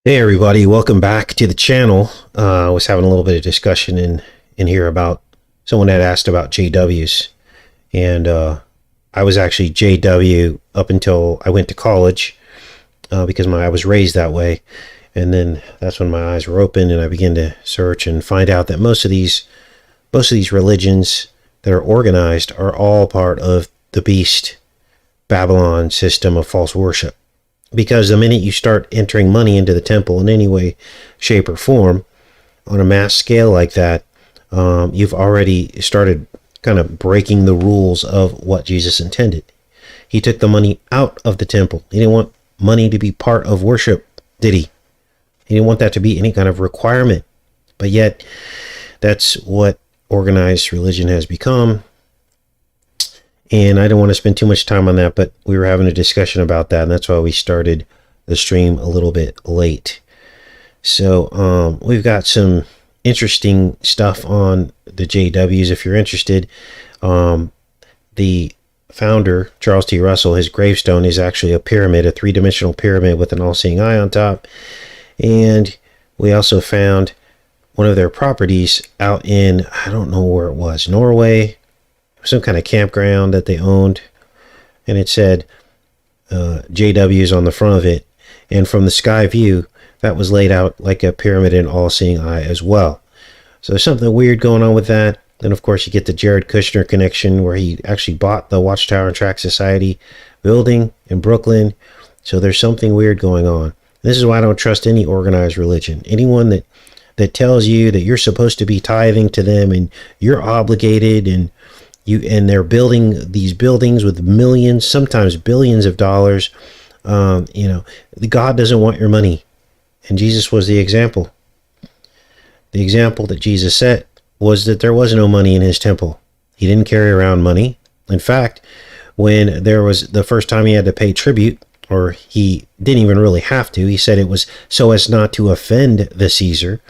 Hey everybody, welcome back to the channel. I was having a little bit of discussion in here about someone had asked about JWs, and I was actually JW up until I went to college because I was raised that way, and then that's when my eyes were open and I began to search and find out that most of these religions that are organized are all part of the beast Babylon system of false worship. Because the minute you start entering money into the temple in any way, shape, or form on a mass scale like that, you've already started kind of breaking the rules of what Jesus intended. He took the money out of the temple. He didn't want money to be part of worship, did he? He didn't want that to be any kind of requirement. But yet, that's what organized religion has become. And I don't want to spend too much time on that, but we were having a discussion about that, and that's why we started the stream a little bit late. So we've got some interesting stuff on the JWs if you're interested. The founder, Charles T. Russell, his gravestone is actually a pyramid, a three-dimensional pyramid with an all-seeing eye on top. And we also found one of their properties out in, I don't know where it was, Norway, some kind of campground that they owned, and it said JW's on the front of it, and from the sky view that was laid out like a pyramid and all-seeing eye as well. So there's something weird going on with that. Then of course you get the Jared Kushner connection where he actually bought the Watchtower and Tract Society building in Brooklyn. So there's something weird going on. This is why I don't trust any organized religion. Anyone that tells you that you're supposed to be tithing to them and you're obligated, and they're building these buildings with millions, sometimes billions of dollars. God doesn't want your money. And Jesus was the example. The example that Jesus set was that there was no money in his temple. He didn't carry around money. In fact, when there was the first time he had to pay tribute, or he didn't even really have to, he said it was so as not to offend the Caesar.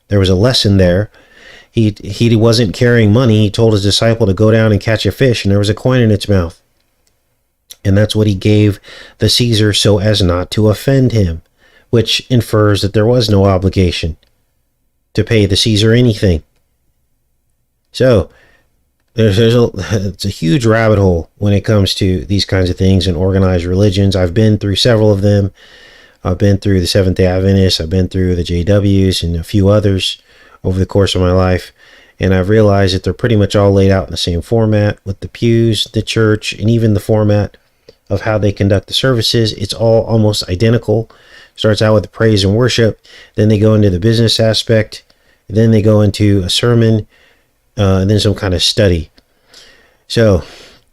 There was a lesson there. He wasn't carrying money. He told his disciple to go down and catch a fish, and there was a coin in its mouth. And that's what he gave the Caesar so as not to offend him, which infers that there was no obligation to pay the Caesar anything. So it's a huge rabbit hole when it comes to these kinds of things and organized religions. I've been through several of them. I've been through the Seventh-day Adventists. I've been through the JWs and a few others over the course of my life, and I've realized that they're pretty much all laid out in the same format with the pews, the church, and even the format of how they conduct the services. It's all almost identical. Starts out with the praise and worship, then they go into the business aspect, then they go into a sermon, and then some kind of study. So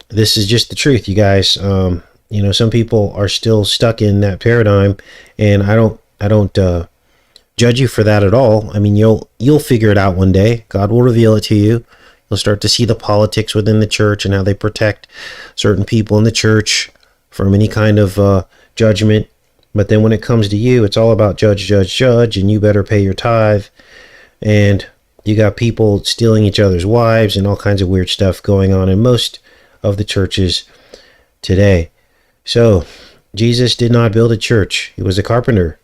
this is just the truth, you guys. Some people are still stuck in that paradigm, and I don't judge you for that at all. I mean, you'll figure it out one day. God will reveal it to you. You'll start to see the politics within the church and how they protect certain people in the church from any kind of judgment. But then when it comes to you, it's all about judge, judge, judge, and you better pay your tithe. And you got people stealing each other's wives and all kinds of weird stuff going on in most of the churches today. So Jesus did not build a church. He was a carpenter.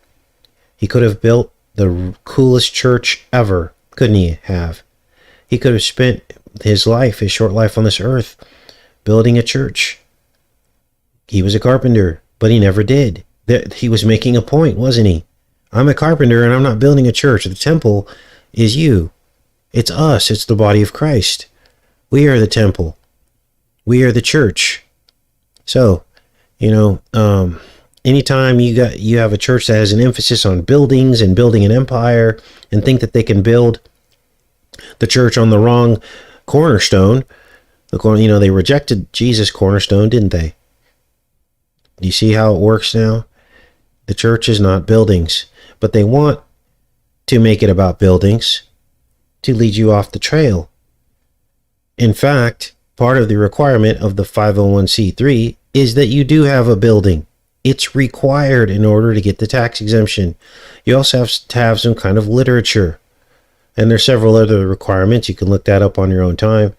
He could have built the coolest church ever, couldn't he have? He could have spent his short life on this earth, building a church. He was a carpenter, but he never did. He was making a point, wasn't he? I'm a carpenter and I'm not building a church. The temple is you. It's us. It's the body of Christ. We are the temple. We are the church. So, anytime you have a church that has an emphasis on buildings and building an empire and think that they can build the church on the wrong cornerstone, they rejected Jesus' cornerstone, didn't they? Do you see how it works now? The church is not buildings, but they want to make it about buildings to lead you off the trail. In fact, part of the requirement of the 501c3 is that you do have a building. It's required in order to get the tax exemption. You also have to have some kind of literature. And there's several other requirements. You can look that up on your own time.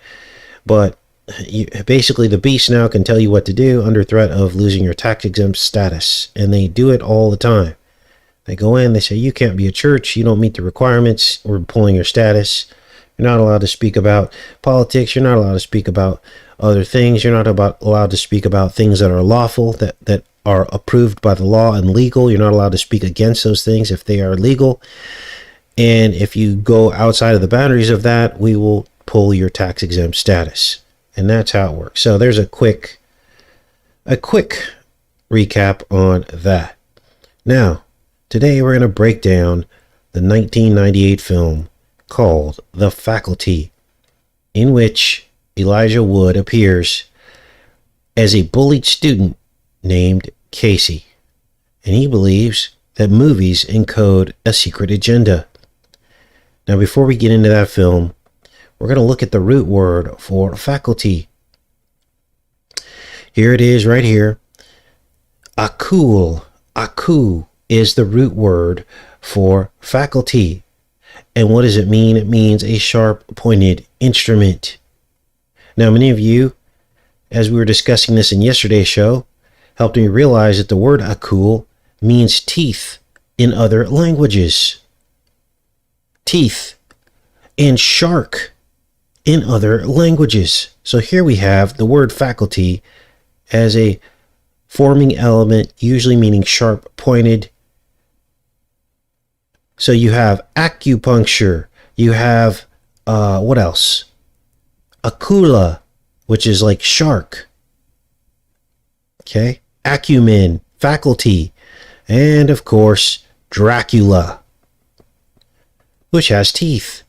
But basically, the beast now can tell you what to do under threat of losing your tax exempt status. And they do it all the time. They go in, they say, you can't be a church. You don't meet the requirements. We're pulling your status. You're not allowed to speak about politics. You're not allowed to speak about other things. You're not allowed to speak about things that are lawful, that are approved by the law and legal. You're not allowed to speak against those things if they are legal. And if you go outside of the boundaries of that, we will pull your tax exempt status. And that's how it works. So there's a quick recap on that. Now, today we're going to break down the 1998 film called The Faculty, in which Elijah Wood appears as a bullied student named Casey, and he believes that movies encode a secret agenda. Now, before we get into that film, we're going to look at the root word for faculty. Here it is right here. Akul. Aku is the root word for faculty. And what does it mean? It means a sharp pointed instrument. Now, many of you, as we were discussing this in yesterday's show, helped me realize that the word akul means teeth in other languages. Teeth and shark in other languages. So here we have the word faculty as a forming element, usually meaning sharp pointed. So you have acupuncture, you have what else? Akula, which is like shark. Okay, acumen, faculty, and of course Dracula, which has teeth.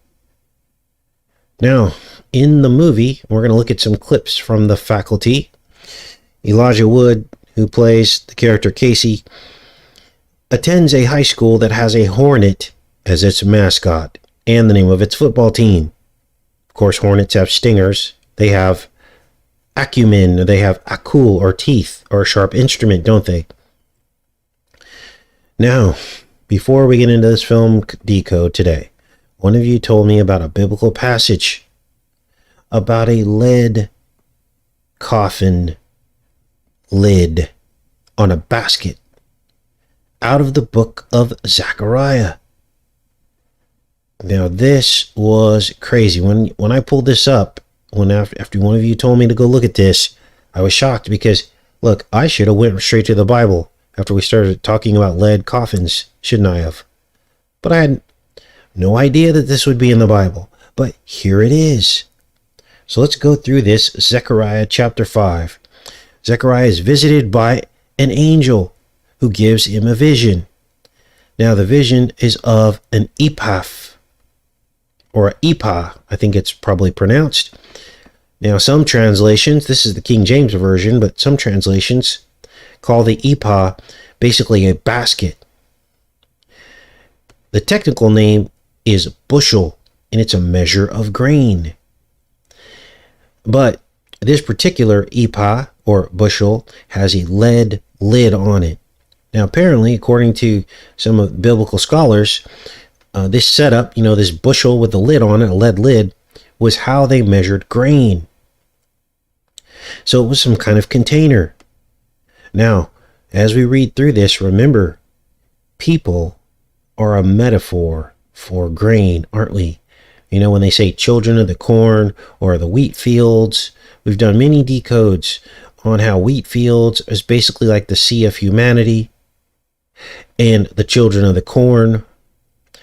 Now, in the movie, we're going to look at some clips from The Faculty. Elijah Wood, who plays the character Casey, attends a high school that has a hornet as its mascot and the name of its football team. Of course, hornets have stingers. They have acumen, or they have akul, or teeth, or a sharp instrument, don't they? Now, before we get into this film decode today, one of you told me about a biblical passage about a lead coffin lid on a basket out of the book of Zechariah. Now, this was crazy. When I pulled this up, after one of you told me to go look at this, I was shocked because, look, I should have went straight to the Bible after we started talking about lead coffins, shouldn't I have? But I had no idea that this would be in the Bible. But here it is. So let's go through this. Zechariah chapter 5. Zechariah is visited by an angel who gives him a vision. Now, the vision is of an ephah, or a ephah, I think it's probably pronounced. Now, some translations, this is the King James Version, but some translations call the ephah basically a basket. The technical name is bushel, and it's a measure of grain. But this particular ephah, or bushel, has a lead lid on it. Now, apparently, according to some of the biblical scholars, this setup, this bushel with the lid on it, a lead lid, was how they measured grain. So it was some kind of container. Now, as we read through this, remember, people are a metaphor for grain, aren't we? When they say children of the corn or the wheat fields, we've done many decodes on how wheat fields is basically like the sea of humanity, and the children of the corn.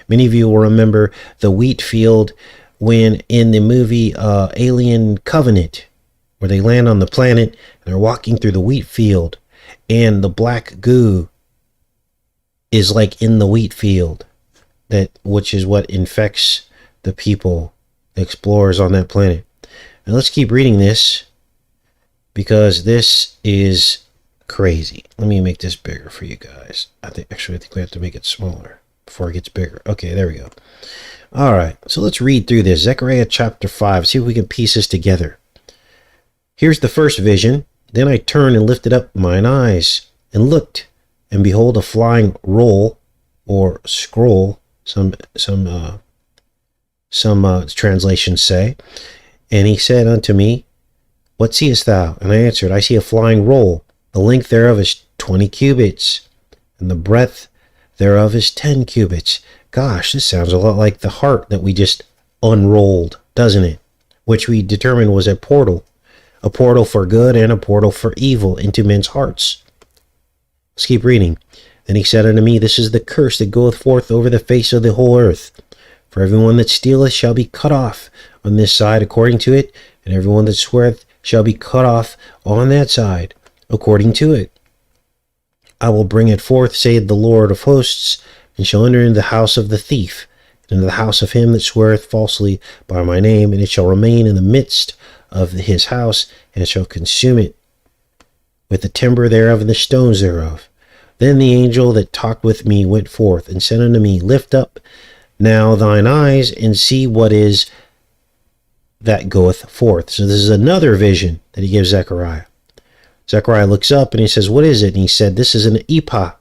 Many of you will remember the wheat field when in the movie Alien Covenant, where they land on the planet and they're walking through the wheat field, and the black goo is like in the wheat field, which is what infects the people, the explorers on that planet. Now let's keep reading this, because this is crazy. Let me make this bigger for you guys. I think we have to make it smaller before it gets bigger. Okay, there we go. All right, so let's read through this. Zechariah chapter 5, see if we can piece this together. Here's the first vision. Then I turned and lifted up mine eyes and looked, and behold, a flying roll, or scroll, some translations say. And he said unto me, what seest thou? And I answered, I see a flying roll. The length thereof is 20 cubits, and the breadth thereof is 10 cubits. Gosh, this sounds a lot like the heart that we just unrolled, doesn't it? Which we determined was a portal for good and a portal for evil into men's hearts. Let's keep reading. Then he said unto me, This is the curse that goeth forth over the face of the whole earth. For everyone that stealeth shall be cut off on this side according to it, and everyone that sweareth shall be cut off on that side according to it. I will bring it forth, saith the Lord of hosts, and shall enter into the house of the thief, and into the house of him that sweareth falsely by my name, and it shall remain in the midst of his house, and it shall consume it with the timber thereof and the stones thereof. Then the angel that talked with me went forth, and said unto me, Lift up now thine eyes, and see what is that goeth forth. So this is another vision that he gives Zechariah. Zechariah looks up and he says, What is it? And he said, This is an ephah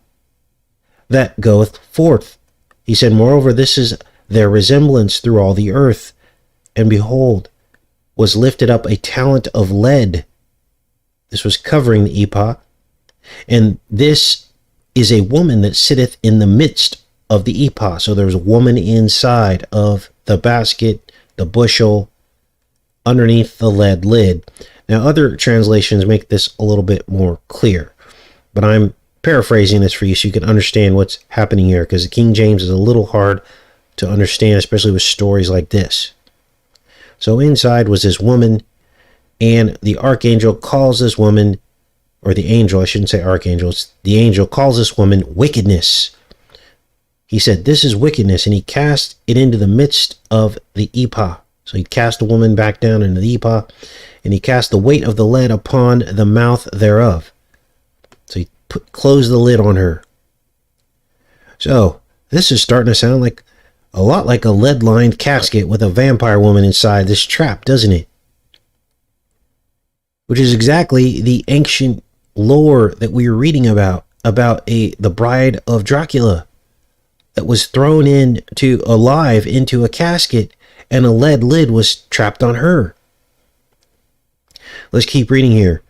that goeth forth. He said, Moreover, this is their resemblance through all the earth. And behold, was lifted up a talent of lead. This was covering the ephah. And this is a woman that sitteth in the midst of the ephah. So there's a woman inside of the basket, the bushel, underneath the lead lid. Now, other translations make this a little bit more clear, but I'm paraphrasing this for you so you can understand what's happening here, because the King James is a little hard to understand, especially with stories like this. So inside was this woman, and the archangel calls this woman, or the angel, I shouldn't say archangel, it's the angel calls this woman wickedness. He said, This is wickedness, and he cast it into the midst of the ephah. So he cast the woman back down into the ephah, and he cast the weight of the lead upon the mouth thereof. So he closed the lid on her. So this is starting to sound like a lot like a lead-lined casket with a vampire woman inside this trap, doesn't it? Which is exactly the ancient lore that we were reading about the bride of Dracula that was thrown alive into a casket, and a lead lid was trapped on her. Let's keep reading here.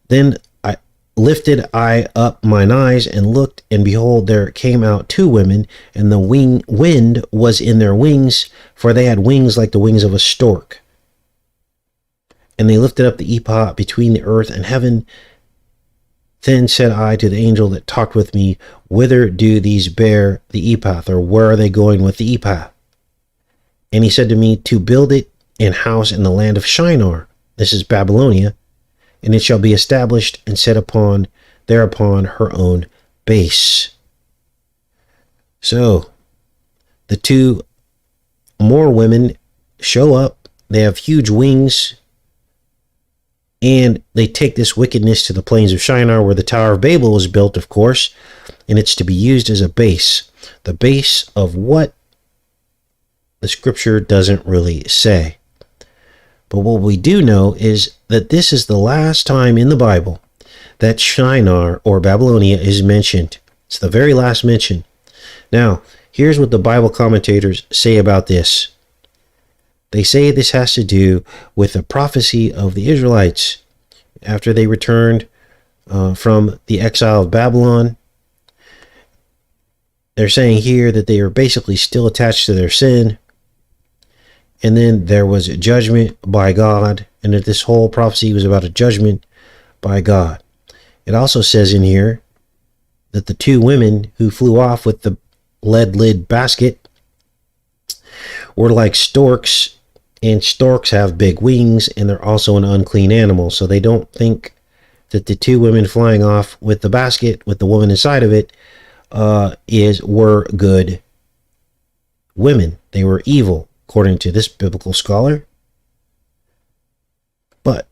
Then I lifted up mine eyes and looked, and behold, there came out 2 women, and the wind was in their wings, for they had wings like the wings of a stork. And they lifted up the ephah between the earth and heaven. Then said I to the angel that talked with me, Whither do these bear the ephah, or where are they going with the ephah? And he said to me, To build it an house in the land of Shinar. This is Babylonia, and it shall be established and set thereupon her own base. So, the 2 more women show up. They have huge wings, and they take this wickedness to the plains of Shinar, where the Tower of Babel was built, of course, and it's to be used as a base. The base of what? The scripture doesn't really say. But what we do know is that this is the last time in the Bible that Shinar or Babylonia is mentioned. It's the very last mention. Now, here's what the Bible commentators say about this. They say this has to do with the prophecy of the Israelites after they returned from the exile of Babylon. They're saying here that they are basically still attached to their sin. And then there was a judgment by God, and that this whole prophecy was about a judgment by God. It also says in here that the 2 women who flew off with the lead lid basket were like storks, and storks have big wings, and they're also an unclean animal. So they don't think that the 2 women flying off with the basket with the woman inside of it were good women. They were evil, according to this biblical scholar. But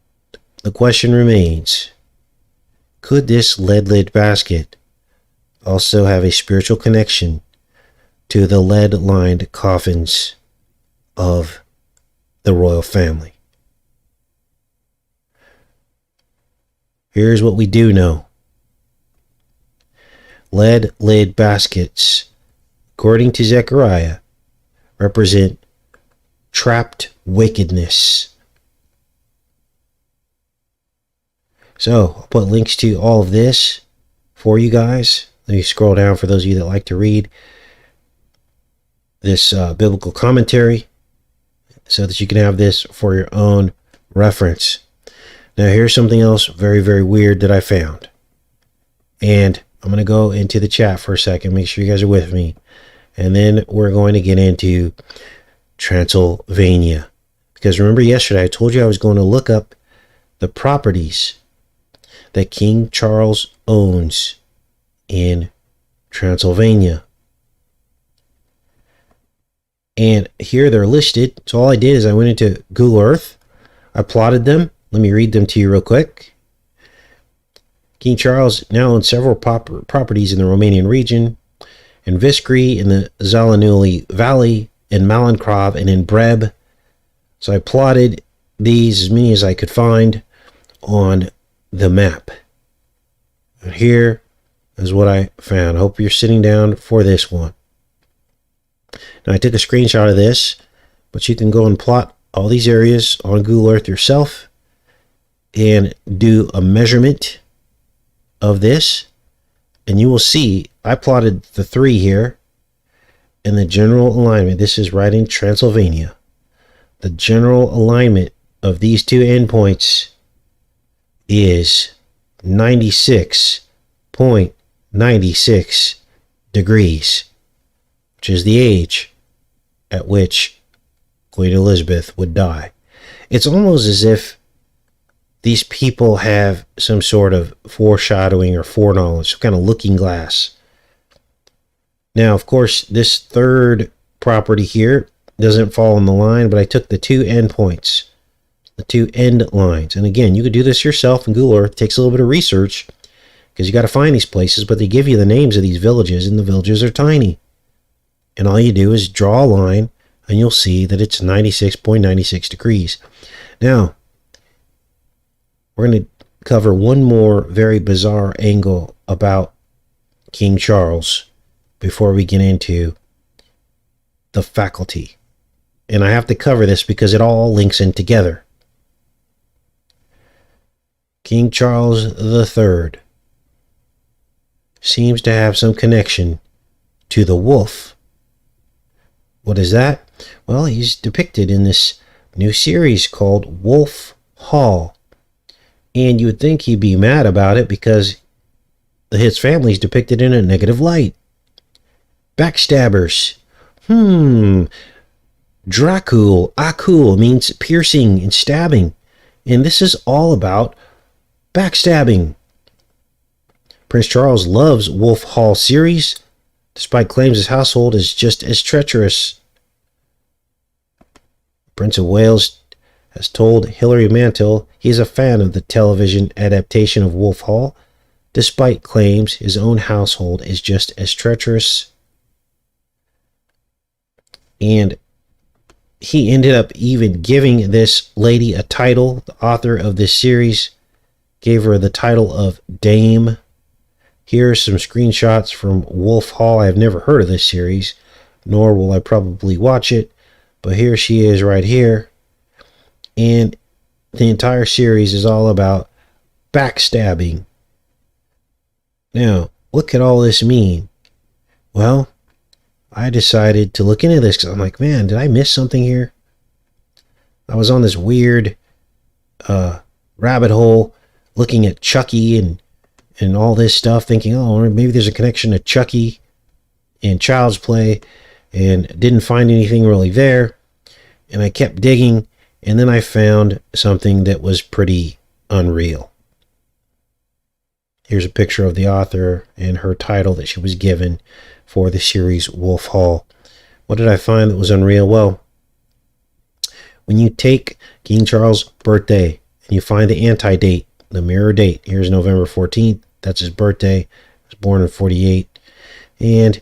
the question remains, could this lead lid basket also have a spiritual connection to the lead-lined coffins of the royal family? Here's what we do know. Lead lid baskets, according to Zechariah, represent trapped wickedness. So I'll put links to all of this for you guys. Let me scroll down for those of you that like to read this biblical commentary so that you can have this for your own reference. Now, here's something else very, very weird that I found. And I'm going to go into the chat for a second, make sure you guys are with me. And then we're going to get into Transylvania. Because remember yesterday, I told you I was going to look up the properties that King Charles owns in Transylvania. And here they're listed. So all I did is I went into Google Earth. I plotted them. Let me read them to you real quick. King Charles now owns several properties in the Romanian region, in Viscri, in the Zalanuli Valley, in Malencrov, and in Breb. So I plotted these, as many as I could find, on the map. And here is what I found. I hope you're sitting down for this one. Now, I took a screenshot of this, but you can go and plot all these areas on Google Earth yourself and do a measurement of this, and you will see I plotted the 3 here in the general alignment. This is right in Transylvania. The general alignment of these 2 endpoints is 96.96 degrees, which is the age at which Queen Elizabeth would die. It's almost as if these people have some sort of foreshadowing or foreknowledge, some kind of looking glass. Now, of course, this third property here doesn't fall in the line, but I took the 2 endpoints, the 2 end lines. And again, you could do this yourself in Google Earth. It takes a little bit of research because you got to find these places, but they give you the names of these villages, and the villages are tiny. And all you do is draw a line, and you'll see that it's 96.96 degrees. Now, we're going to cover one more very bizarre angle about King Charles before we get into the faculty. And I have to cover this because it all links in together. King Charles III seems to have some connection to the wolf. What is that? Well, he's depicted in this new series called Wolf Hall. And you would think he'd be mad about it because his family is depicted in a negative light. Backstabbers. Akul means piercing and stabbing. And this is all about backstabbing. Prince Charles loves Wolf Hall series, despite claims his household is just as treacherous. Prince of Wales has told Hilary Mantel he is a fan of the television adaptation of Wolf Hall, despite claims his own household is just as treacherous. And he ended up even giving this lady a title. The author of this series gave her the title of Dame. Here are some screenshots from Wolf Hall. I have never heard of this series, nor will I probably watch it, but here she is right here. And the entire series is all about backstabbing. Now, what could all this mean? Well, I decided to look into this because I'm like, man, did I miss something here? I was on this weird rabbit hole looking at Chucky and all this stuff, thinking, oh, maybe there's a connection to Chucky and Child's Play, and didn't find anything really there. And I kept digging, and then I found something that was pretty unreal. Here's a picture of the author and her title that she was given for the series Wolf Hall. What did I find that was unreal? Well, when you take King Charles' birthday and you find the anti-date, the mirror date, here's November 14th, that's his birthday. He was born in 48. And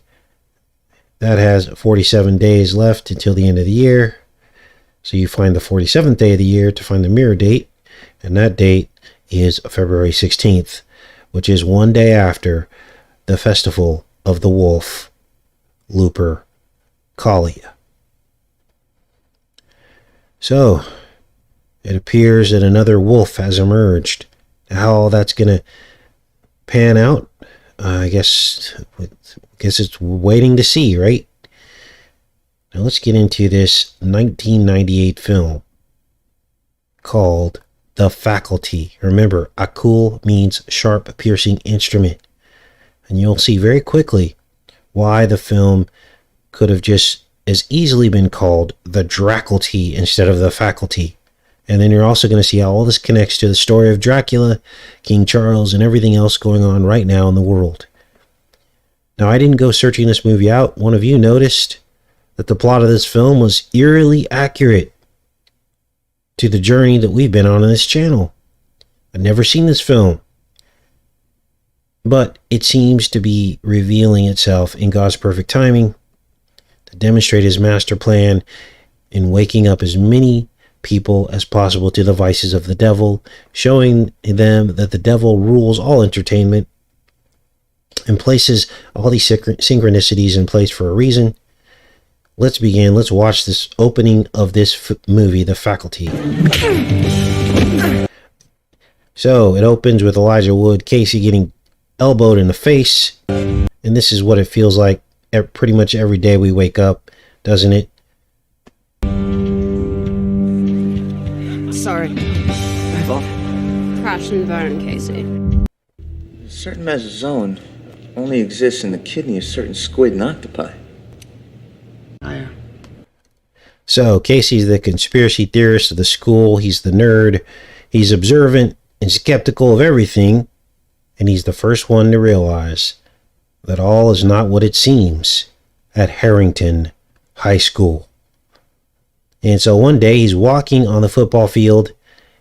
that has 47 days left until the end of the year. So you find the 47th day of the year to find the mirror date, and that date is February 16th, which is one day after the festival of the wolf, Lupercalia. So, it appears that another wolf has emerged. How all that's going to pan out, I guess it's waiting to see, right? Now let's get into this 1998 film called The Faculty. Remember, akul means sharp, piercing instrument. And you'll see very quickly why the film could have just as easily been called The Draculty instead of The Faculty. And then you're also going to see how all this connects to the story of Dracula, King Charles, and everything else going on right now in the world. Now, I didn't go searching this movie out. One of you noticed that the plot of this film was eerily accurate to the journey that we've been on this channel. I've never seen this film, but it seems to be revealing itself in God's perfect timing to demonstrate his master plan in waking up as many people as possible to the vices of the devil, showing them that the devil rules all entertainment and places all these synchronicities in place for a reason. Let's begin. Let's watch this opening of this movie, The Faculty. So it opens with Elijah Wood, Casey getting elbowed in the face. And this is what it feels like pretty much every day we wake up, doesn't it? Sorry. My fault. Crash and burn, Casey. A certain mesozone only exists in the kidney of certain squid and octopi. So Casey's the conspiracy theorist of the school. He's the nerd. He's observant and skeptical of everything. And he's the first one to realize that all is not what it seems at Harrington High School. And so one day he's walking on the football field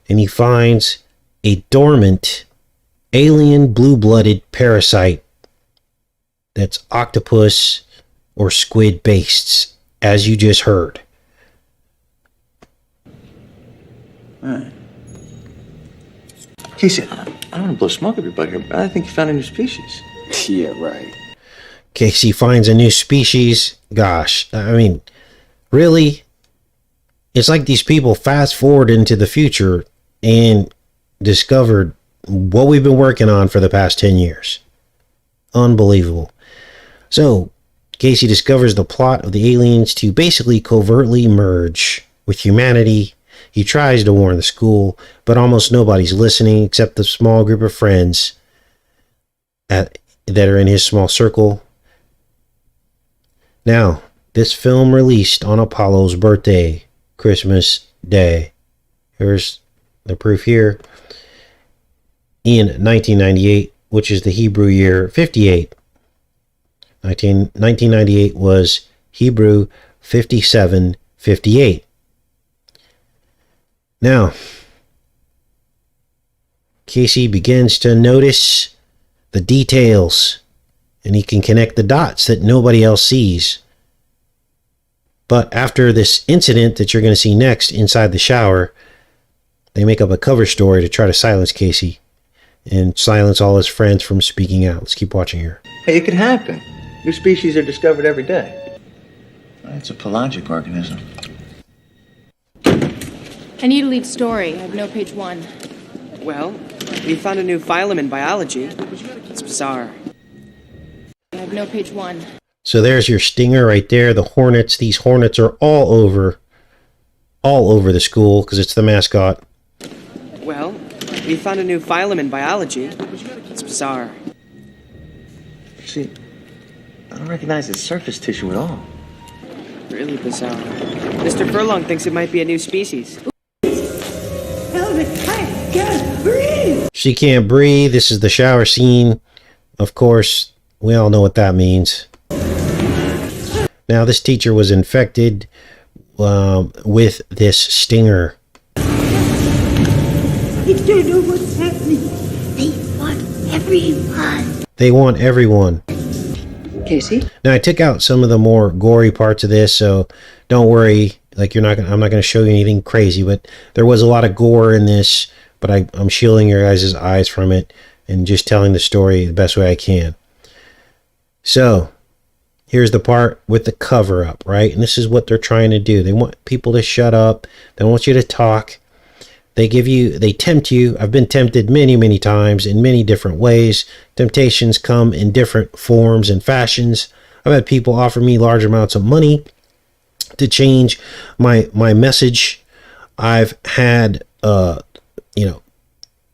and he finds a dormant alien blue-blooded parasite that's octopus or squid based, as you just heard. Alright. Casey, I don't want to blow smoke up your butt here, but I think you found a new species. Yeah, right. Casey finds a new species. Gosh, I mean, really? It's like these people fast forward into the future and discovered what we've been working on for the past 10 years. Unbelievable. So, Casey discovers the plot of the aliens to basically covertly merge with humanity. He tries to warn the school, but almost nobody's listening except the small group of friends that are in his small circle. Now, this film released on Apollo's birthday, Christmas Day. Here's the proof here. In 1998, which is the Hebrew year 58. 1998 was Hebrew 5758. Now, Casey begins to notice the details, and he can connect the dots that nobody else sees. But after this incident that you're going to see next inside the shower, they make up a cover story to try to silence Casey and silence all his friends from speaking out. Let's keep watching here. Hey, it could happen. New species are discovered every day. It's a pelagic organism. I need to leave story. I have no page 1. Well, we found a new phylum in biology. It's bizarre. I have no page 1. So there's your stinger right there. The hornets. These hornets are all over the school because it's the mascot. Well, we found a new phylum in biology. It's bizarre. See, I don't recognize its surface tissue at all. Really bizarre. Mr. Furlong thinks it might be a new species. I can't breathe. She can't breathe. This is the shower scene. Of course, we all know what that means. Now, this teacher was infected with this stinger. I don't know what's happening. They want everyone. They want everyone. Casey? Now, I took out some of the more gory parts of this, so don't worry. Like, I'm not going to show you anything crazy, but there was a lot of gore in this, but I'm shielding your guys' eyes from it and just telling the story the best way I can. So, here's the part with the cover up, right? And this is what they're trying to do. They want people to shut up. They don't want you to talk. They tempt you. I've been tempted many, many times in many different ways. Temptations come in different forms and fashions. I've had people offer me large amounts of money to change my message. I've had,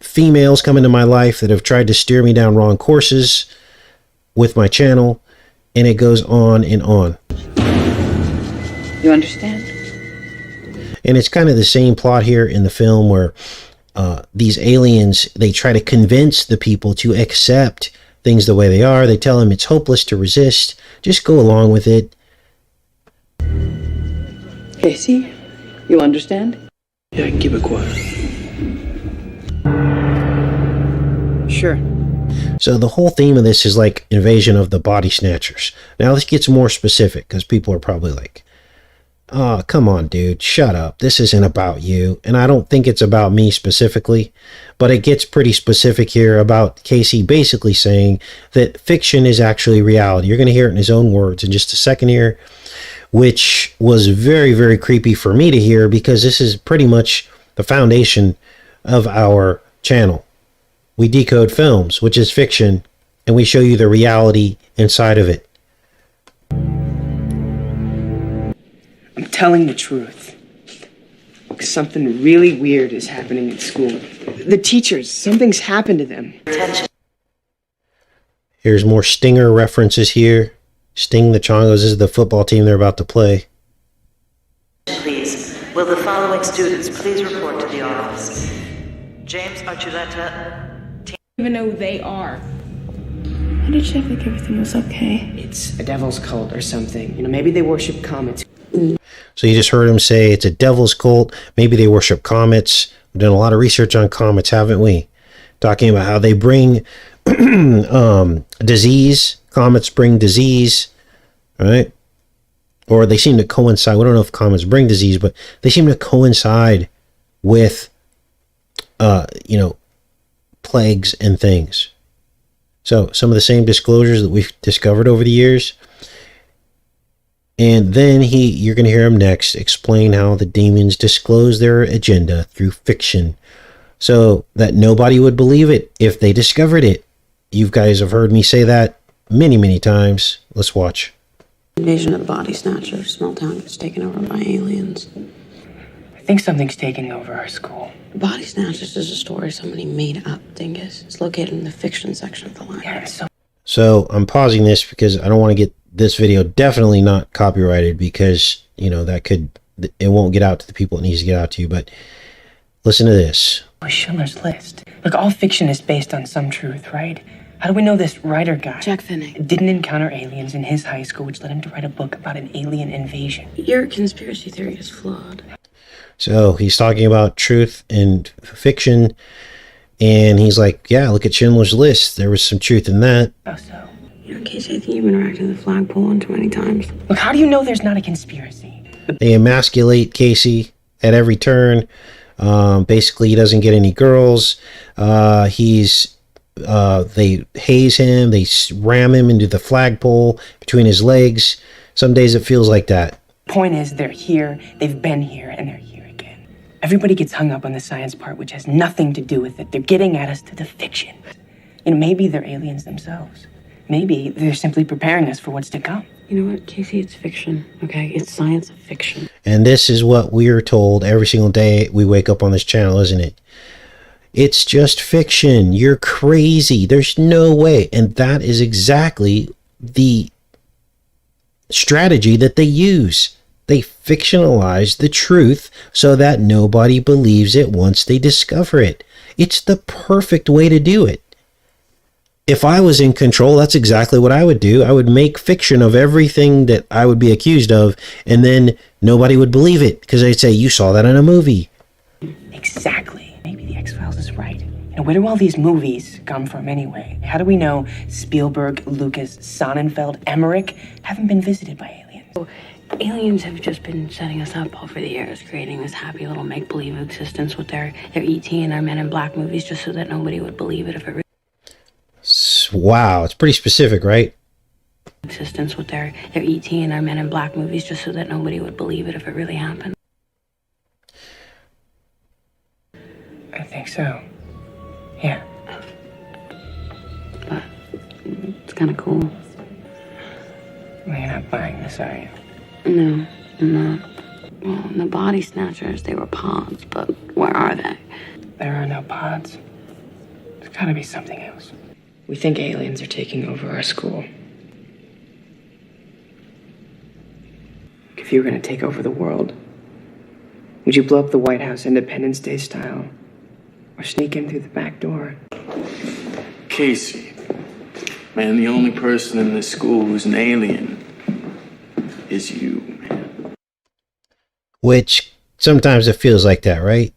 females come into my life that have tried to steer me down wrong courses with my channel, and it goes on and on. You understand? And it's kind of the same plot here in the film where these aliens, they try to convince the people to accept things the way they are. They tell them it's hopeless to resist. Just go along with it. Casey, you understand? Yeah, I can keep it quiet. Sure. So the whole theme of this is like invasion of the body snatchers. Now this gets more specific because people are probably like, oh, come on, dude, shut up. This isn't about you. And I don't think it's about me specifically, but it gets pretty specific here about Casey basically saying that fiction is actually reality. You're going to hear it in his own words in just a second here, which was very, very creepy for me to hear because this is pretty much the foundation of our channel. We decode films, which is fiction, and we show you the reality inside of it. I'm telling the truth. Something really weird is happening at school. The teachers, something's happened to them. Here's more Stinger references here. Sting the Chongos is the football team they're about to play. Please, will the following students please report to the office? James Archuleta. Even know who they are. Why did you think everything was okay? It's a devil's cult or something. Maybe they worship comets. So you just heard him say it's a devil's cult. Maybe they worship comets. We've done a lot of research on comets, haven't we? Talking about how they bring disease. Comets bring disease, right? Or they seem to coincide. We don't know if comets bring disease, but they seem to coincide with, plagues and things. So some of the same disclosures that we've discovered over the years. And then you're going to hear him next explain how the demons disclose their agenda through fiction so that nobody would believe it if they discovered it. You guys have heard me say that many, many times. Let's watch. Invasion of the body snatchers. Small town gets taken over by aliens. I think something's taking over our school. The body snatchers is a story somebody made up, Dingus. It's located in the fiction section of the library. Yeah, so I'm pausing this because I don't want to get this video definitely not copyrighted because, it won't get out to the people it needs to get out to. But listen to this. Schindler's List. Look, all fiction is based on some truth, right? How do we know this writer guy Jack Finnick didn't encounter aliens in his high school, which led him to write a book about an alien invasion? Your conspiracy theory is flawed. So he's talking about truth and fiction, and he's like, yeah, look at Schindler's List. There was some truth in that. How so? Casey, I think you've interacted with the flagpole one too many times. Look, how do you know there's not a conspiracy? They emasculate Casey at every turn. Basically, he doesn't get any girls. They haze him. They ram him into the flagpole between his legs. Some days it feels like that. Point is, they're here, they've been here, and they're here again. Everybody gets hung up on the science part, which has nothing to do with it. They're getting at us to the fiction. Maybe they're aliens themselves. Maybe they're simply preparing us for what's to come. You know what, Casey? It's fiction, okay? It's science fiction. And this is what we're told every single day we wake up on this channel, isn't it? It's just fiction. You're crazy. There's no way. And that is exactly the strategy that they use. They fictionalize the truth so that nobody believes it once they discover it. It's the perfect way to do it. If I was in control, that's exactly what I would do. I would make fiction of everything that I would be accused of, and then nobody would believe it because they'd say, you saw that in a movie. Exactly. Maybe the X-Files is right. Where do all these movies come from anyway? How do we know Spielberg, Lucas, Sonnenfeld, Emmerich haven't been visited by aliens? Aliens have just been setting us up over the years, creating this happy little make-believe existence with their E.T. and their Men in Black movies just so that nobody would believe it if it really... Wow, it's pretty specific, right? Existence with their E.T. and their Men in Black movies just so that nobody would believe it if it really happened. so. Yeah. But it's kind of cool. Well, you're not buying this, are you? No, I'm not. Well, the body snatchers, they were pods, but where are they? There are no pods. There's gotta be something else. We think aliens are taking over our school. If you were gonna take over the world, would you blow up the White House Independence Day style? Or sneak in through the back door? Casey, man, the only person in this school who's an alien is you, man. Which sometimes it feels like that, right?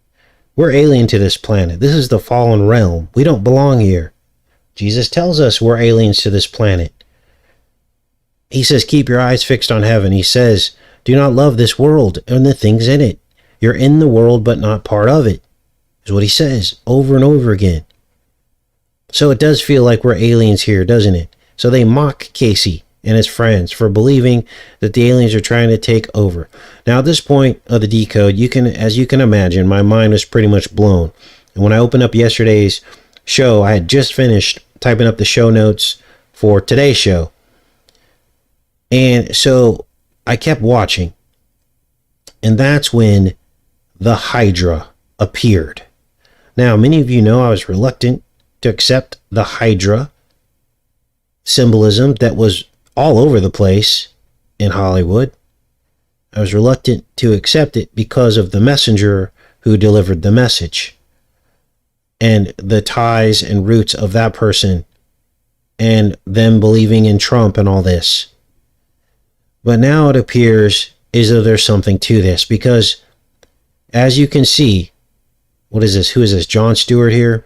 We're alien to this planet. This is the fallen realm. We don't belong here. Jesus tells us we're aliens to this planet. He says, keep your eyes fixed on heaven. He says, do not love this world and the things in it. You're in the world, but not part of it, is what he says over and over again. So it does feel like we're aliens here, doesn't it? So they mock Casey and his friends for believing that the aliens are trying to take over. Now, at this point of the decode, as you can imagine, my mind was pretty much blown. And when I opened up yesterday's show, I had just finished typing up the show notes for today's show. And so I kept watching. And that's when the Hydra appeared. Now, many of you know I was reluctant to accept the Hydra symbolism that was all over the place in Hollywood. I was reluctant to accept it because of the messenger who delivered the message and the ties and roots of that person and them believing in Trump and all this. But now it appears as though there's something to this, because as you can see, what is this? Who is this? Jon Stewart here?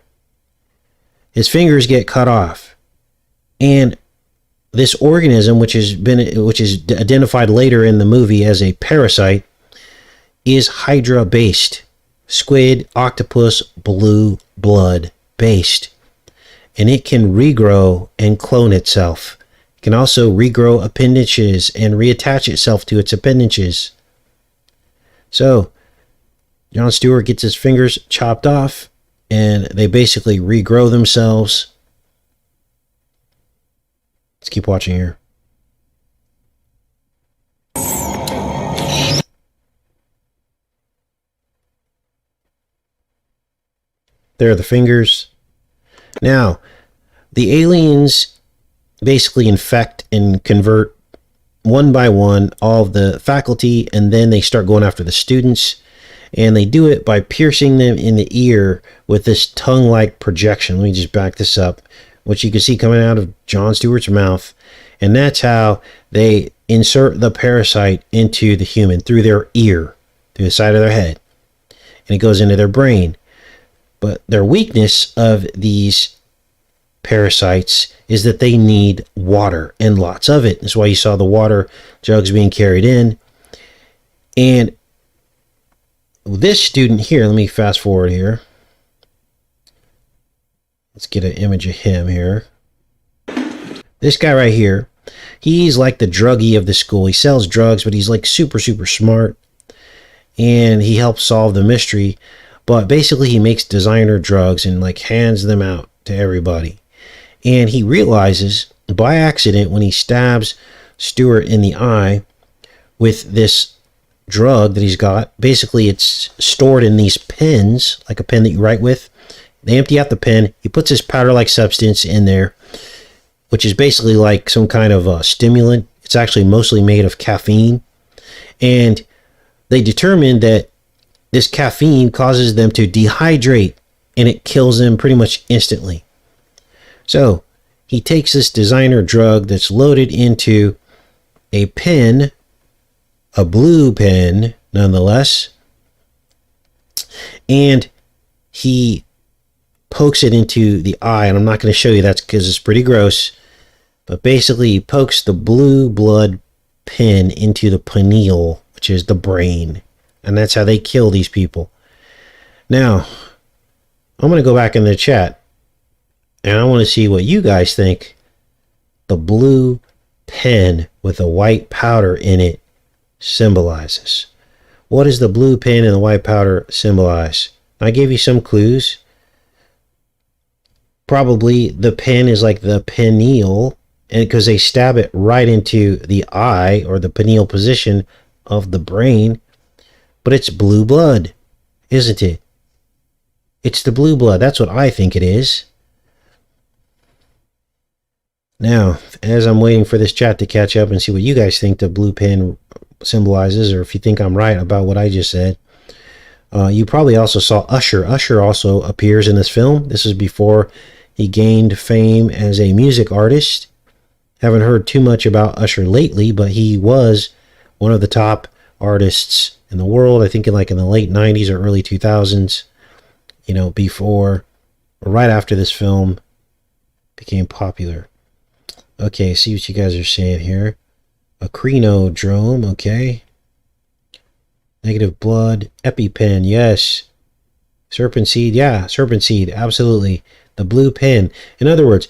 His fingers get cut off. And this organism, which is identified later in the movie as a parasite, is Hydra based. Squid, octopus, blue blood based. And it can regrow and clone itself. It can also regrow appendages and reattach itself to its appendages. So, Jon Stewart gets his fingers chopped off, and they basically regrow themselves. Let's keep watching here. There are the fingers. Now, the aliens basically infect and convert one by one all of the faculty, and then they start going after the students. And they do it by piercing them in the ear with this tongue-like projection. Let me just back this up, which you can see coming out of Jon Stewart's mouth. And that's how they insert the parasite into the human, through their ear, through the side of their head. And it goes into their brain. But their weakness of these parasites is that they need water, and lots of it. That's why you saw the water jugs being carried in. And this student here, let me fast forward here. Let's get an image of him here. This guy right here, he's like the druggie of the school. He sells drugs, but he's like super, super smart. And he helps solve the mystery. But basically he makes designer drugs and like hands them out to everybody. And he realizes by accident when he stabs Stewart in the eye with this drug that he's got, basically it's stored in these pens, like a pen that you write with. They empty out the pen. He puts this powder-like substance in there, which is basically like some kind of stimulant. It's actually mostly made of caffeine. And they determine that this caffeine causes them to dehydrate, and it kills them pretty much instantly. So he takes this designer drug that's loaded into a pen, a blue pen nonetheless, and he pokes it into the eye. And I'm not going to show you that because it's pretty gross, but basically he pokes the blue blood pen into the pineal, which is the brain, and that's how they kill these people. Now I'm going to go back in the chat and I want to see what you guys think the blue pen with a white powder in it symbolizes. What does the blue pen and the white powder symbolize? I gave you some clues. probably the pen is like the pineal, and because they stab it right into the eye or the pineal position of the brain. But it's blue blood, isn't it? It's the blue blood. That's what I think it is. Now, as I'm waiting for this chat to catch up and see what you guys think the blue pen symbolizes, or if you think I'm right about what I just said, you probably also saw Usher. Usher also appears in this film. This is before he gained fame as a music artist. Haven't heard too much about Usher lately, but he was one of the top artists in the world, I think in the late 90s or early 2000s, before or right after this film became popular. Okay, see what you guys are saying here. A crenodrome, okay. Negative blood, EpiPen, yes. Serpent seed, yeah, serpent seed, absolutely. The blue pen. In other words,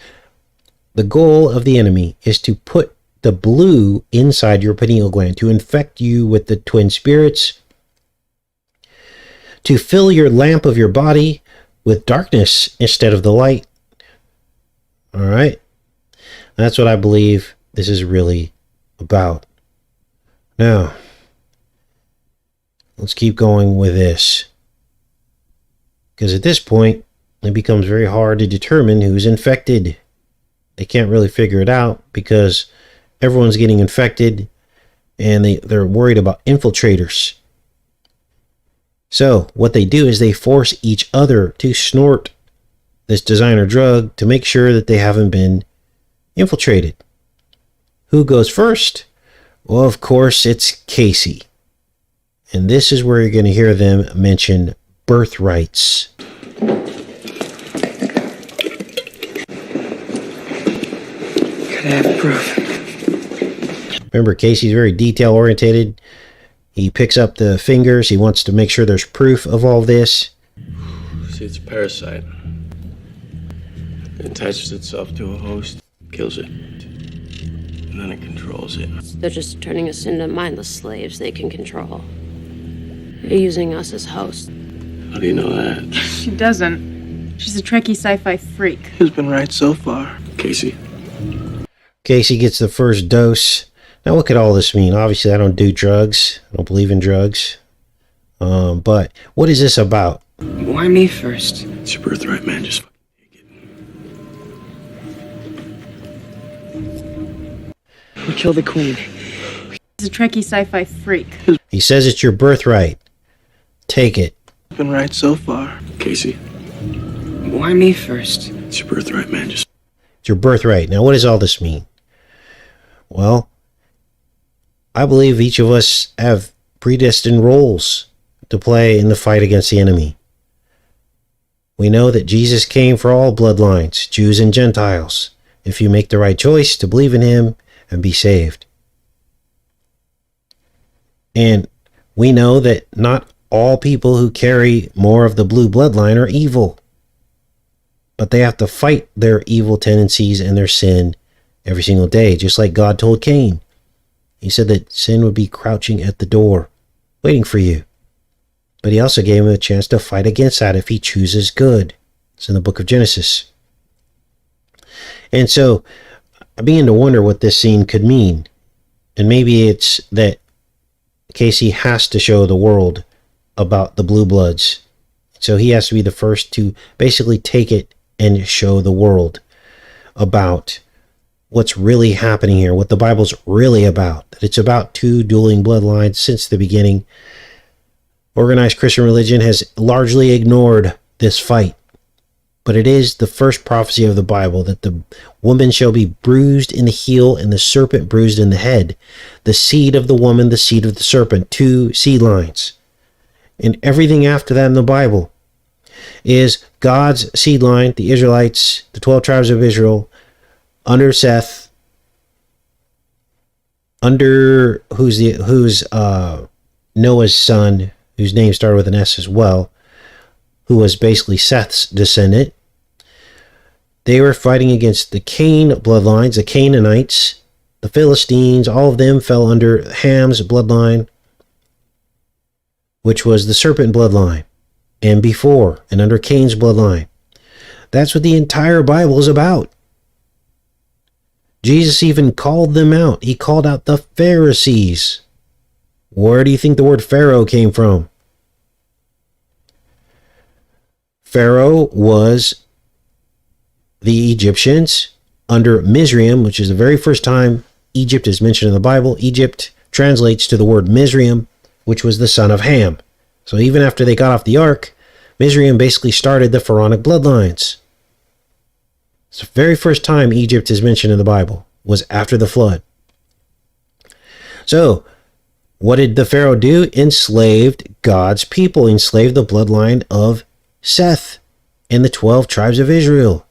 the goal of the enemy is to put the blue inside your pineal gland, to infect you with the twin spirits, to fill your lamp of your body with darkness instead of the light. All right? That's what I believe this is really about. Now, let's keep going with this. Because at this point, it becomes very hard to determine who's infected. They can't really figure it out because everyone's getting infected and they're worried about infiltrators. So what they do is they force each other to snort this designer drug to make sure that they haven't been infiltrated. Who goes first? Well, of course, it's Casey. And this is where you're going to hear them mention birthrights. Gotta have proof. Remember, Casey's very detail oriented. He picks up the fingers. He wants to make sure there's proof of all this. See, it's a parasite. It attaches itself to a host, kills it, and then it controls it. They're just turning us into mindless slaves they can control. They're using us as hosts. How do you know that? She doesn't. She's a Trekkie sci-fi freak. Who's been right so far? Casey. Casey gets the first dose. Now, what could all this mean? Obviously, I don't do drugs. I don't believe in drugs. But what is this about? Why me first? It's your birthright, man. Just take it. Who killed the queen? She's a Trekkie sci-fi freak. He says it's your birthright. Take it. Been right so far. Casey. Why me first? It's your birthright, man. Just It's your birthright. Now, what does all this mean? Well, I believe each of us have predestined roles to play in the fight against the enemy. We know that Jesus came for all bloodlines, Jews and Gentiles, if you make the right choice to believe in him and be saved. And we know that not all people who carry more of the blue bloodline are evil, but they have to fight their evil tendencies and their sin every single day, just like God told Cain. He said that sin would be crouching at the door, waiting for you. But he also gave him a chance to fight against that if he chooses good. It's in the book of Genesis. And so I began to wonder what this scene could mean. And maybe it's that Casey has to show the world about the blue bloods. So he has to be the first to basically take it and show the world about what's really happening here, what the Bible's really about. That it's about two dueling bloodlines since the beginning. Organized Christian religion has largely ignored this fight. But it is the first prophecy of the Bible that the woman shall be bruised in the heel and the serpent bruised in the head. The seed of the woman, the seed of the serpent. Two seed lines. And everything after that in the Bible is God's seed line, the Israelites, the 12 tribes of Israel, under Seth, under who's Noah's son, whose name started with an S as well, who was basically Seth's descendant. They were fighting against the Cain bloodlines, the Canaanites, the Philistines. All of them fell under Ham's bloodline, which was the serpent bloodline, and before, and under Cain's bloodline. That's what the entire Bible is about. Jesus even called them out. He called out the Pharisees. Where do you think the word Pharaoh came from? Pharaoh was the Egyptians under Mizraim, which is the very first time Egypt is mentioned in the Bible. Egypt translates to the word Mizraim, which was the son of Ham. So even after they got off the ark, Mizraim basically started the pharaonic bloodlines. It's the very first time Egypt is mentioned in the Bible was after the flood. So, what did the Pharaoh do? Enslaved God's people, enslaved the bloodline of Seth and the 12 tribes of Israel.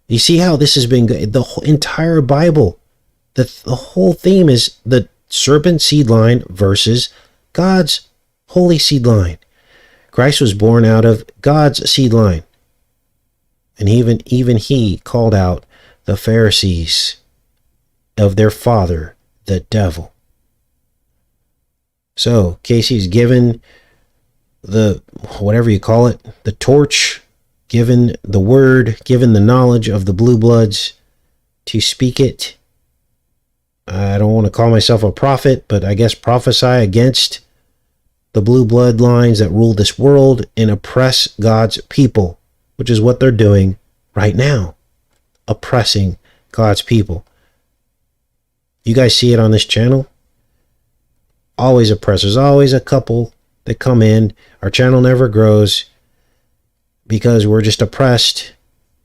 You see how this has been, the whole entire Bible, the whole theme is the serpent seed line versus God's holy seed line. Christ was born out of God's seed line. And even he called out the Pharisees of their father, the devil. So Casey's given the, whatever you call it, the torch, given the word, given the knowledge of the blue bloods to speak it. I don't want to call myself a prophet, but I guess prophesy against the blue bloodlines that rule this world and oppress God's people, which is what they're doing right now, oppressing God's people. You guys see it on this channel? Always oppressors, always a couple that come in. Our channel never grows because we're just oppressed.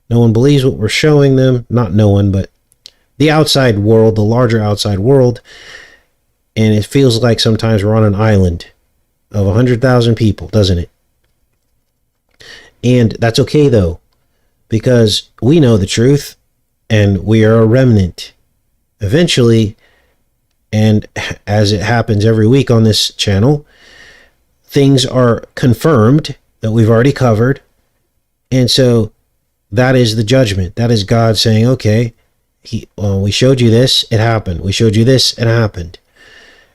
No one believes what we're showing them. Not no one, but the outside world, the larger outside world. And it feels like sometimes we're on an island of 100,000 people, doesn't it? And that's okay though, because we know the truth and we are a remnant. Eventually, and as it happens every week on this channel, things are confirmed that we've already covered. And so that is the judgment. That is God saying, okay, we showed you this, it happened. We showed you this, it happened.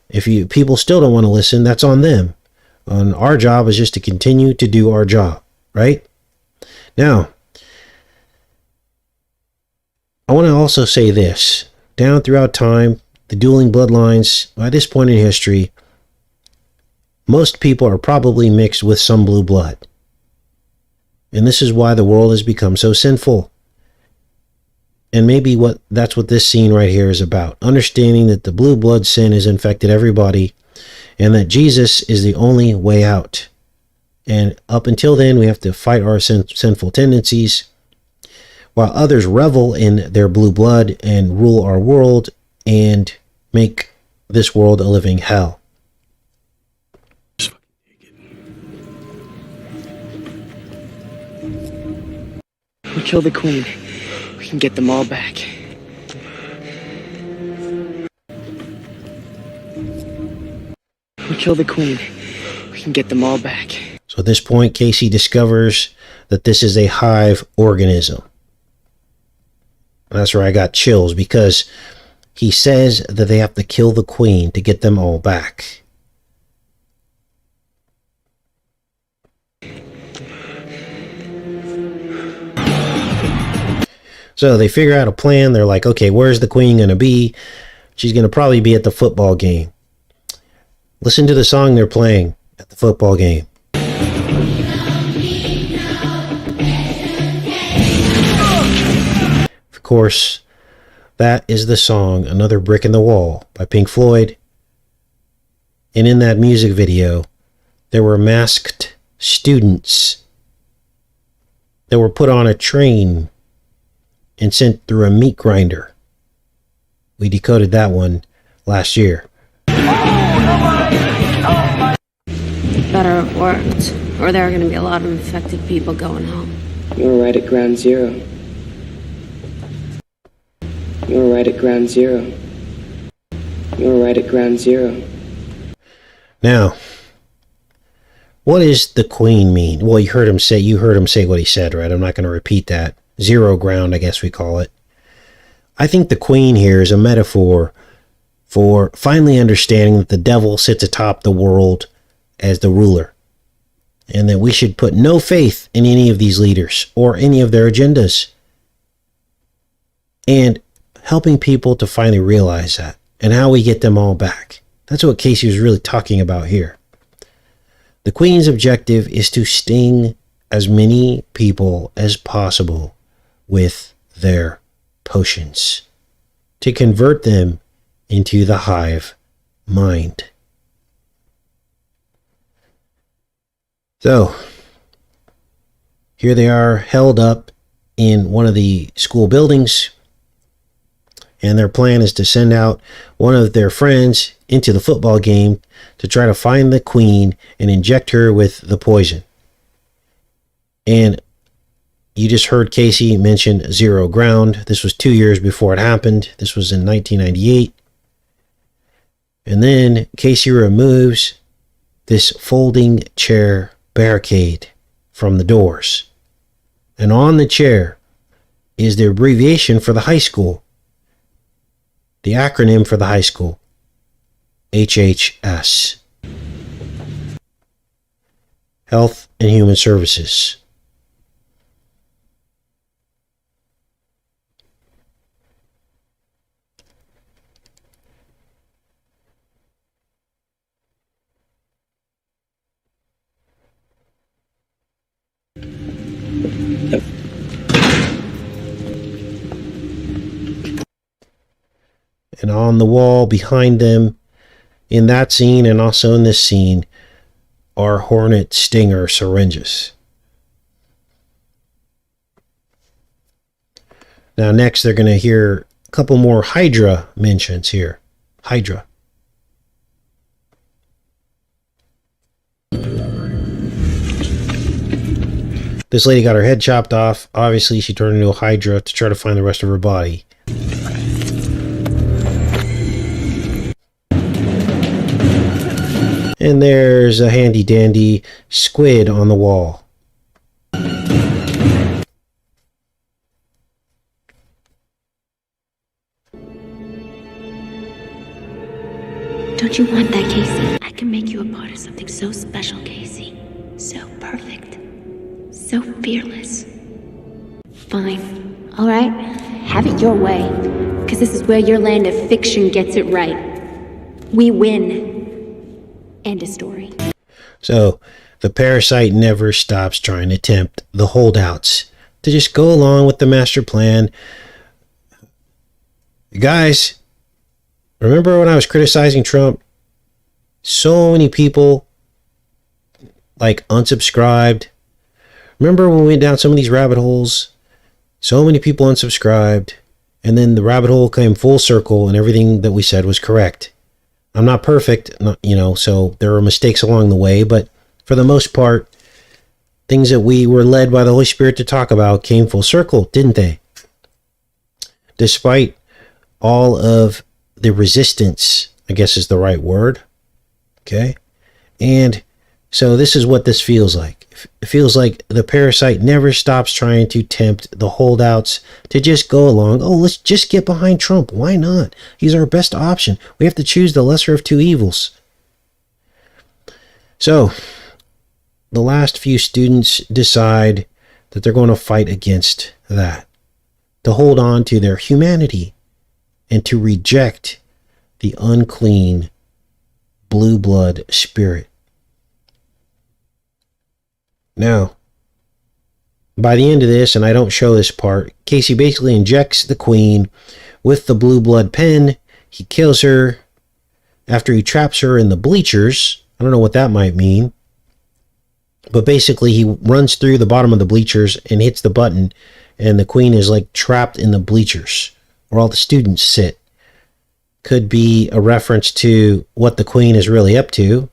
If people still don't want to listen, that's on them. And our job is just to continue to do our job, right? Now, I want to also say this. Down throughout time, the dueling bloodlines, by this point in history, most people are probably mixed with some blue blood. And this is why the world has become so sinful. And maybe that's what this scene right here is about. Understanding that the blue blood sin has infected everybody and that Jesus is the only way out. And up until then, we have to fight our sinful tendencies while others revel in their blue blood and rule our world and make this world a living hell. We kill the queen. We can get them all back. We kill the queen. We can get them all back. So at this point, Casey discovers that this is a hive organism. And that's where I got chills, because he says that they have to kill the queen to get them all back. So they figure out a plan. They're like, okay, where's the queen going to be? She's going to probably be at the football game. Listen to the song they're playing at the football game. Of course, that is the song Another Brick in the Wall by Pink Floyd. And in that music video, there were masked students that were put on a train and sent through a meat grinder. We decoded that one last year. Better have worked, or there are going to be a lot of infected people going home. You were right at ground zero. You were right at ground zero. You were right at ground zero. Now, what does the queen mean? Well, you heard him say what he said, right? I'm not going to repeat that. Zero ground, I guess we call it. I think the queen here is a metaphor for finally understanding that the devil sits atop the world as the ruler. and that we should put no faith in any of these leaders or any of their agendas. And helping people to finally realize that, and how we get them all back. That's what Casey was really talking about here. The Queen's objective is to sting as many people as possible with their potions, to convert them into the hive mind. So, here they are held up in one of the school buildings, and their plan is to send out one of their friends into the football game to try to find the Queen and inject her with the poison. And you just heard Casey mention Zero Ground. This was 2 years before it happened. This was in 1998. And then Casey removes this folding chair barricade from the doors. And on the chair is the abbreviation for the high school. The acronym for the high school. HHS. Health and Human Services. And on the wall behind them, in that scene and also in this scene, are Hornet Stinger syringes. Now next they're going to hear a couple more Hydra mentions here. Hydra. This lady got her head chopped off. Obviously she turned into a Hydra to try to find the rest of her body. And there's a handy dandy squid on the wall. Don't you want that, Casey? I can make you a part of something so special, Casey. So perfect. So fearless. Fine. All right. Have it your way. Because this is where your land of fiction gets it right. We win. End of story. So, the parasite never stops trying to tempt the holdouts to just go along with the master plan. Guys, remember when I was criticizing Trump? So many people, like, unsubscribed. Remember when we went down some of these rabbit holes? So many people unsubscribed, and then the rabbit hole came full circle and everything that we said was correct. I'm not perfect, so there were mistakes along the way, but for the most part, things that we were led by the Holy Spirit to talk about came full circle, didn't they? Despite all of the resistance, I guess is the right word, okay? And so this is what this feels like. It feels like the parasite never stops trying to tempt the holdouts to just go along. Oh, let's just get behind Trump. Why not? He's our best option. We have to choose the lesser of two evils. So, the last few students decide that they're going to fight against that, to hold on to their humanity and to reject the unclean blue blood spirit. Now, by the end of this, and I don't show this part, Casey basically injects the Queen with the blue blood pen. He kills her after he traps her in the bleachers. I don't know what that might mean. But basically, he runs through the bottom of the bleachers and hits the button, and the Queen is like trapped in the bleachers where all the students sit. Could be a reference to what the Queen is really up to.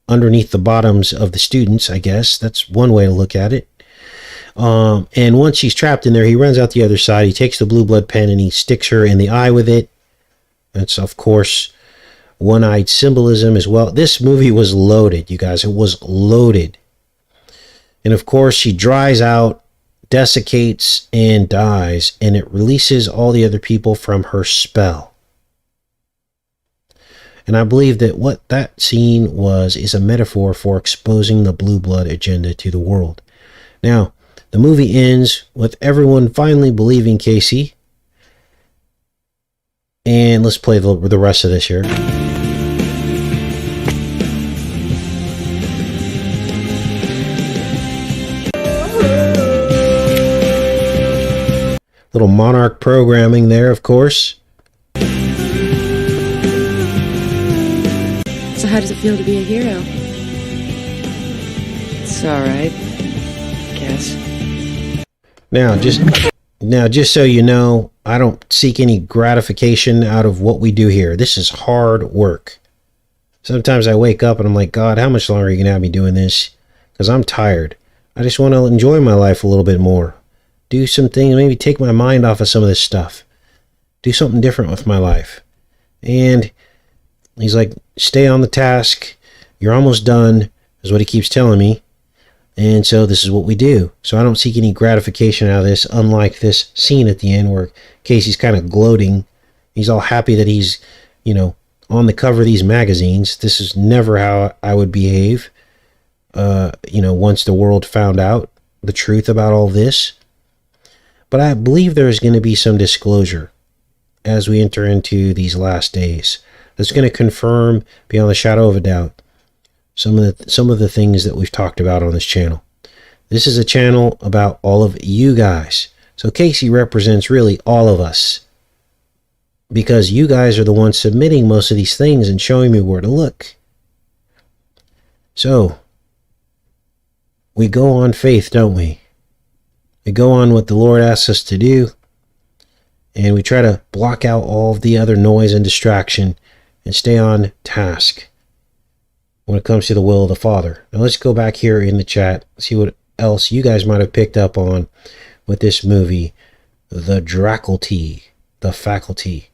Underneath the bottoms of the students, I guess. That's one way to look at it. And once she's trapped in there, he runs out the other side. He takes the blue blood pen and he sticks her in the eye with it. That's, of course, one-eyed symbolism as well. This movie was loaded, you guys. It was loaded. And, of course, she dries out, desiccates, and dies. And it releases all the other people from her spell. And I believe that what that scene was is a metaphor for exposing the blue blood agenda to the world. Now, the movie ends with everyone finally believing Casey. And let's play the rest of this here. Little Monarch programming there, of course. So how does it feel to be a hero? It's alright. Guess. Now, just so you know, I don't seek any gratification out of what we do here. This is hard work. Sometimes I wake up and I'm like, God, how much longer are you going to have me doing this? Because I'm tired. I just want to enjoy my life a little bit more. Do some things, maybe take my mind off of some of this stuff. Do something different with my life. And he's like, stay on the task. You're almost done, is what he keeps telling me. And so this is what we do. So I don't seek any gratification out of this, unlike this scene at the end where Casey's kind of gloating. He's all happy that he's, on the cover of these magazines. This is never how I would behave, once the world found out the truth about all this. But I believe there's going to be some disclosure as we enter into these last days. That's going to confirm, beyond the shadow of a doubt, some of the things that we've talked about on this channel. This is a channel about all of you guys. So Casey represents really all of us, because you guys are the ones submitting most of these things and showing me where to look. So we go on faith, don't we? We go on what the Lord asks us to do, and we try to block out all of the other noise and distraction and stay on task when it comes to the will of the Father. Now let's go back here in the chat, see what else you guys might have picked up on with this movie, The Draculty, The Faculty.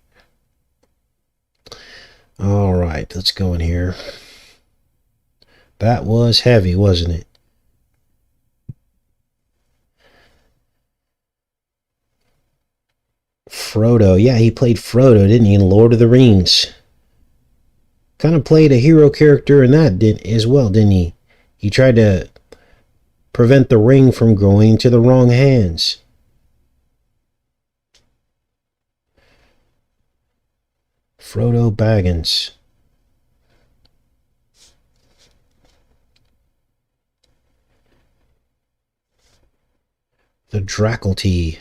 All right, let's go in here. That was heavy, wasn't it? Frodo. Yeah, he played Frodo, didn't he, in Lord of the Rings? Kind of played a hero character in that as well, didn't he? He tried to prevent the ring from going into the wrong hands. Frodo Baggins. The Draculty.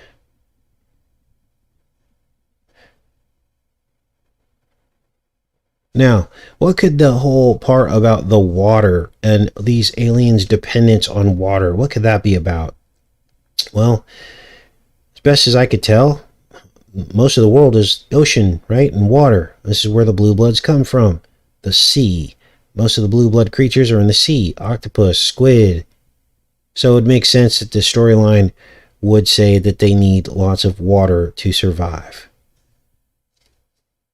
Now, what could the whole part about the water and these aliens' dependence on water, what could that be about? Well, as best as I could tell, most of the world is ocean, right? And water. This is where the blue bloods come from. The sea. Most of the blue blood creatures are in the sea. Octopus, squid. So it makes sense that the storyline would say that they need lots of water to survive.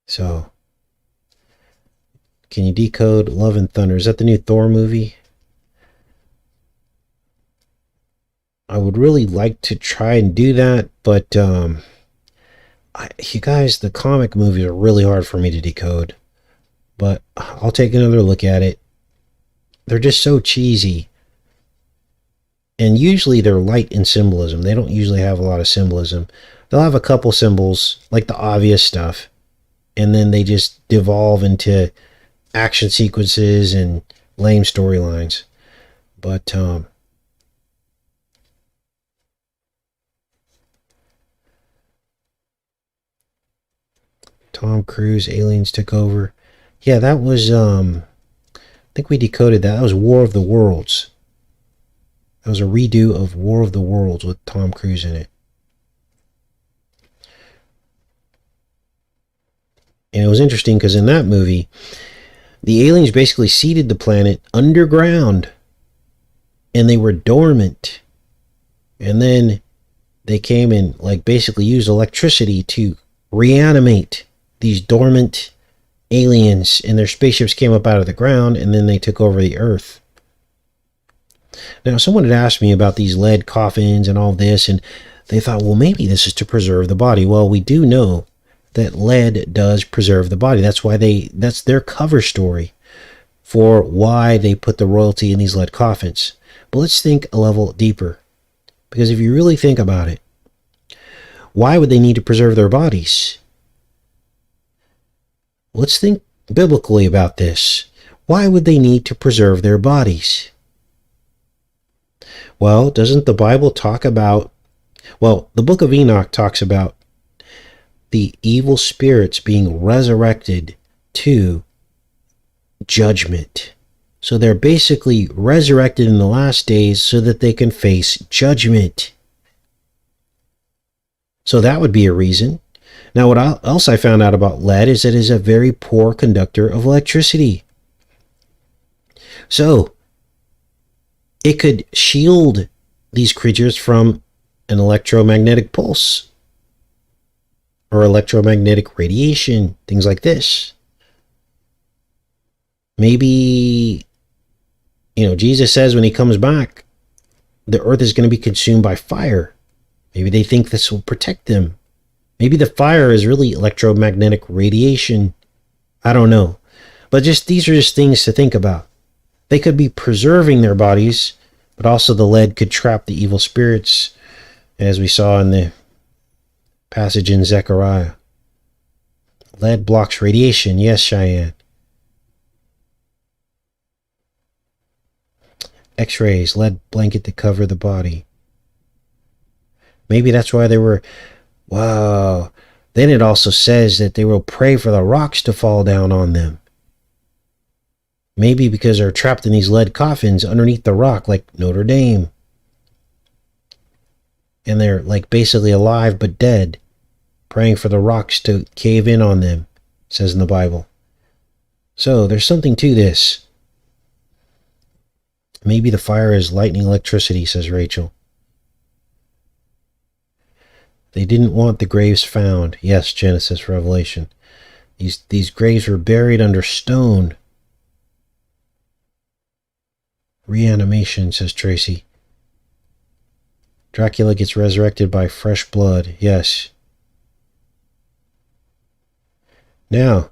So, can you decode Love and Thunder? Is that the new Thor movie? I would really like to try and do that, but you guys, the comic movies are really hard for me to decode. But I'll take another look at it. They're just so cheesy. And usually they're light in symbolism. They don't usually have a lot of symbolism. They'll have a couple symbols, like the obvious stuff. And then they just devolve into action sequences and lame storylines. But Tom Cruise, aliens took over. Yeah, that was I think we decoded that. That was War of the Worlds. That was a redo of War of the Worlds with Tom Cruise in it. And it was interesting because in that movie, the aliens basically seeded the planet underground, and they were dormant. And then they came and basically used electricity to reanimate these dormant aliens, and their spaceships came up out of the ground, and then they took over the Earth. Now, someone had asked me about these lead coffins and all this, and they thought, well, maybe this is to preserve the body. Well, we do know that lead does preserve the body. That's their cover story for why they put the royalty in these lead coffins. But let's think a level deeper. Because if you really think about it, why would they need to preserve their bodies? Let's think biblically about this. Why would they need to preserve their bodies? Well, doesn't the Bible talk about, the book of Enoch talks about the evil spirits being resurrected to judgment. So they're basically resurrected in the last days so that they can face judgment. So that would be a reason. Now, what else I found out about lead is that it is a very poor conductor of electricity. So it could shield these creatures from an electromagnetic pulse or electromagnetic radiation, things like this. Maybe, Jesus says when he comes back, the earth is going to be consumed by fire. Maybe they think this will protect them. Maybe the fire is really electromagnetic radiation. I don't know. But these are just things to think about. They could be preserving their bodies, but also the lead could trap the evil spirits, as we saw in the passage in Zechariah. Lead blocks radiation. Yes, Cheyenne. X-rays, lead blanket to cover the body. Maybe that's why they were... Wow. Then it also says that they will pray for the rocks to fall down on them. Maybe because they're trapped in these lead coffins underneath the rock, like Notre Dame. And they're like basically alive but dead, praying for the rocks to cave in on them, it says in the Bible. So there's something to this. Maybe the fire is lightning electricity, says Rachel. They didn't want the graves found. Yes, Genesis, Revelation. These graves were buried under stone. Reanimation, says Tracy. Dracula gets resurrected by fresh blood. Yes. Now,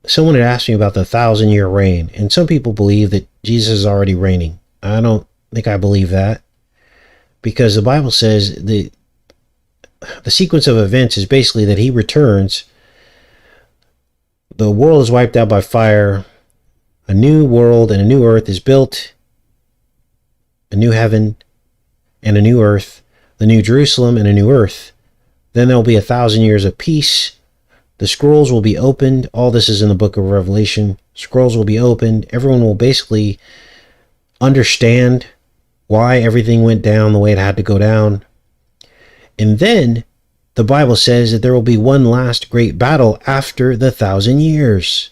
someone had asked me about the 1,000-year reign, and some people believe that Jesus is already reigning. I don't think I believe that, because the Bible says the sequence of events is basically that he returns, the world is wiped out by fire, a new world and a new earth is built, a new heaven and a new earth, the new Jerusalem and a new earth. Then there will be 1,000 years of peace. The scrolls will be opened. All this is in the book of Revelation. Scrolls will be opened. Everyone will basically understand why everything went down the way it had to go down. And then the Bible says that there will be one last great battle after the 1,000 years.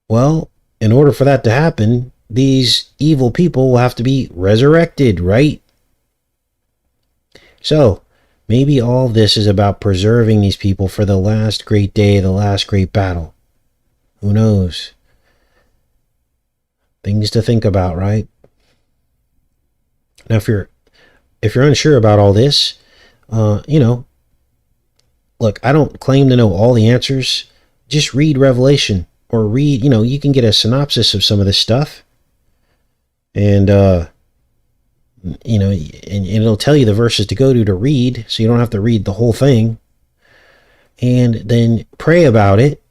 Well, in order for that to happen, these evil people will have to be resurrected, right? So, maybe all this is about preserving these people for the last great day, the last great battle. Who knows? Things to think about, right? Now, if you're unsure about all this, look, I don't claim to know all the answers. Just read Revelation, or read, you can get a synopsis of some of this stuff. And, and it'll tell you the verses to go to read, so you don't have to read the whole thing. And then pray about it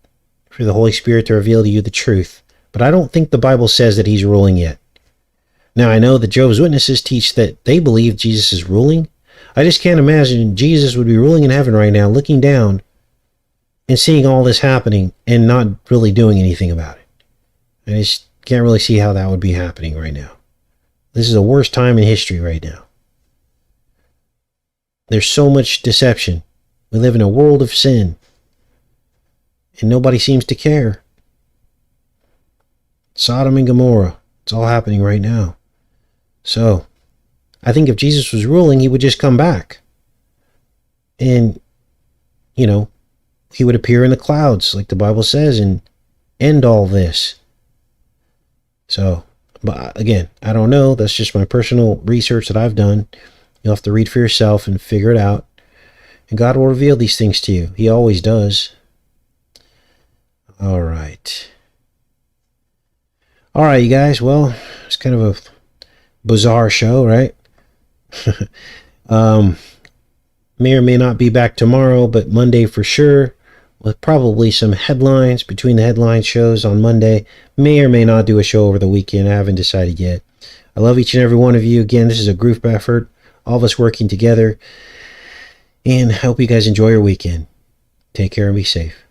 for the Holy Spirit to reveal to you the truth. But I don't think the Bible says that he's ruling yet. Now, I know that Jehovah's Witnesses teach that they believe Jesus is ruling. I just can't imagine Jesus would be ruling in heaven right now, looking down and seeing all this happening and not really doing anything about it. I just can't really see how that would be happening right now. This is the worst time in history right now. There's so much deception. We live in a world of sin, and nobody seems to care. Sodom and Gomorrah, it's all happening right now. So, I think if Jesus was ruling, he would just come back. And, he would appear in the clouds, like the Bible says, and end all this. So, but again, I don't know. That's just my personal research that I've done. You'll have to read for yourself and figure it out. And God will reveal these things to you. He always does. All right. All right, you guys. Well, it's kind of a bizarre show, right? May or may not be back tomorrow, but Monday for sure, with probably some headlines between the headline shows on Monday. May or may not do a show over the weekend. I haven't decided yet. I love each and every one of you. Again, this is a group effort, all of us working together. And I hope you guys enjoy your weekend. Take care and be safe.